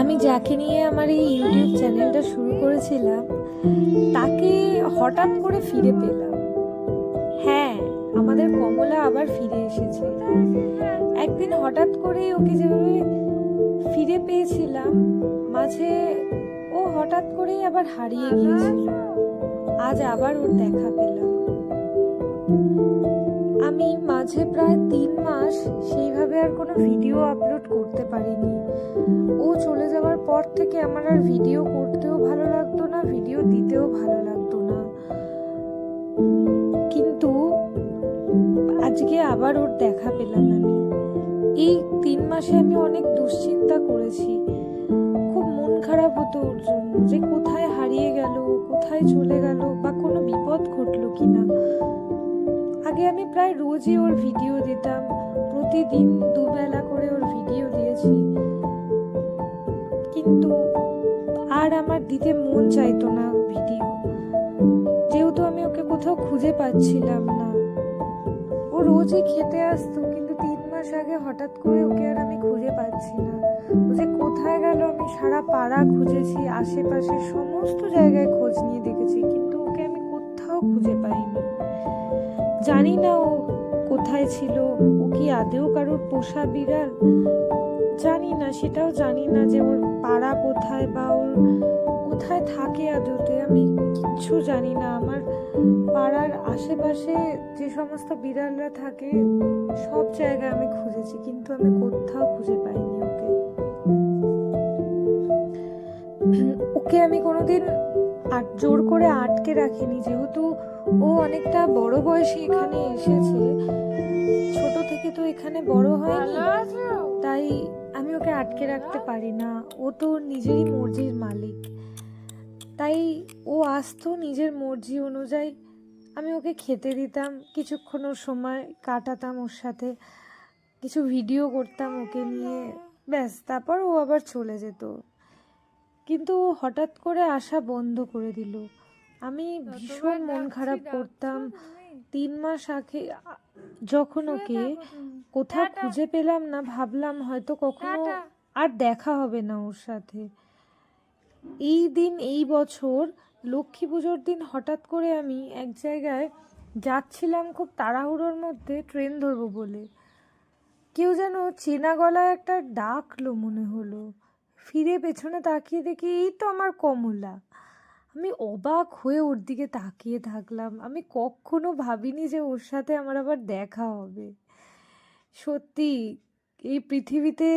আমি যাকে নিয়ে আমার এই ইউটিউব চ্যানেলটা শুরু করেছিলাম তাকে হঠাৎ করে ফিরে পেলাম। হ্যাঁ, আমাদের কমলা আবার ফিরে এসেছে। একদিন হঠাৎ করেই ওকে যেভাবে ফিরে পেয়েছিলাম, মাঝে ও হঠাৎ করেই আবার হারিয়ে গিয়েছিল। আজ আবার ওর দেখা পেলাম। আমি মাঝে প্রায় 3 মাস সেইভাবে আর কোনো ভিডিও আপলোড করতে পারিনি। ও চলে যাওয়ার পর থেকে আমার আর ভিডিও করতেও ভালো লাগতো না, ভিডিও দিতেও ভালো লাগতো না। কিন্তু আজকে আবার ওর দেখা পেলাম আমি। এই 3 মাসে আমি অনেক দুশ্চিন্তা করেছি, খুব মন খারাপ হতো ওর জন্য, যে কোথায় হারিয়ে গেল, কোথায় চলে গেল, বা কোনো বিপদ ঘটলো কিনা। আগে আমি প্রায় রোজই ওর ভিডিও দিতাম, প্রতিদিন দুবেলা করে ওর ভিডিও দিয়েছি, কিন্তু আর আমার দিতে মন চাইতো না ভিডিও, যেহেতু আমি ওকে কোথাও খুঁজে পাচ্ছিলাম না। ও রোজই খেতে আসতো, কিন্তু 3 মাস আগে হঠাৎ করে ওকে আর আমি খুঁজে পাচ্ছি না। ও যে কোথায় গেল, আমি সারা পাড়া খুঁজেছি, আশেপাশে সমস্ত জায়গায় খোঁজ নিয়ে দেখেছি, কিন্তু ওকে আমি কোথাও খুঁজে পাইনি। জানি না ও কোথায় ছিল, ও কি আদেও কারোর পোষা বিড়াল, জানি না, সেটাও জানি না যে ওর পাড়া কোথায় বা ওর কোথায় থাকে আদৌতে, আমি কিচ্ছু জানি না। আমার পাড়ার আশেপাশে যে সমস্ত বিড়ালরা থাকে সব জায়গায় আমি খুঁজেছি, কিন্তু আমি কোথাও খুঁজে পাইনি ওকে। ওকে আমি কোনোদিন জোর করে আটকে রাখিনি, যেহেতু ও অনেকটা বড় বয়সে এখানে এসেছে, ছোট থেকে তো এখানে বড় হয়নি, তাই আমি ওকে আটকে রাখতে পারি না। ও তো নিজেরই মর্জির মালিক, তাই ও আসতো নিজের মর্জি অনুযায়ী, আমি ওকে খেতে দিতাম, কিছুক্ষণ ওর সময় কাটাতাম ওর সাথে, কিছু ভিডিও করতাম ওকে নিয়ে, ব্যাস, তারপর ও আবার চলে যেত। কিন্তু ও হঠাৎ করে আসা বন্ধ করে দিল। আমি ভীষণ মন খারাপ করতাম। 3 মাস আগে যখন ওকে কোথাও খুঁজে পেলাম না, ভাবলাম হয়তো কখনো আর দেখা হবে না ওর সাথে। এই দিন, এই বছর লক্ষ্মী পুজোর দিন হঠাৎ করে আমি এক জায়গায় যাচ্ছিলাম, খুব তাড়াহুড়োর মধ্যে ট্রেন ধরবো বলে, কেউ যেন চেনা গলায় একটা ডাকলো মনে হলো। ফিরে পেছনে তাকিয়ে দেখি এই তো আমার কমলা। আমি অবাক হয়ে ওর দিকে তাকিয়ে থাকলাম। আমি কখনো ভাবিনি যে ওর সাথে আমার আবার দেখা হবে। সত্যি এই পৃথিবীতে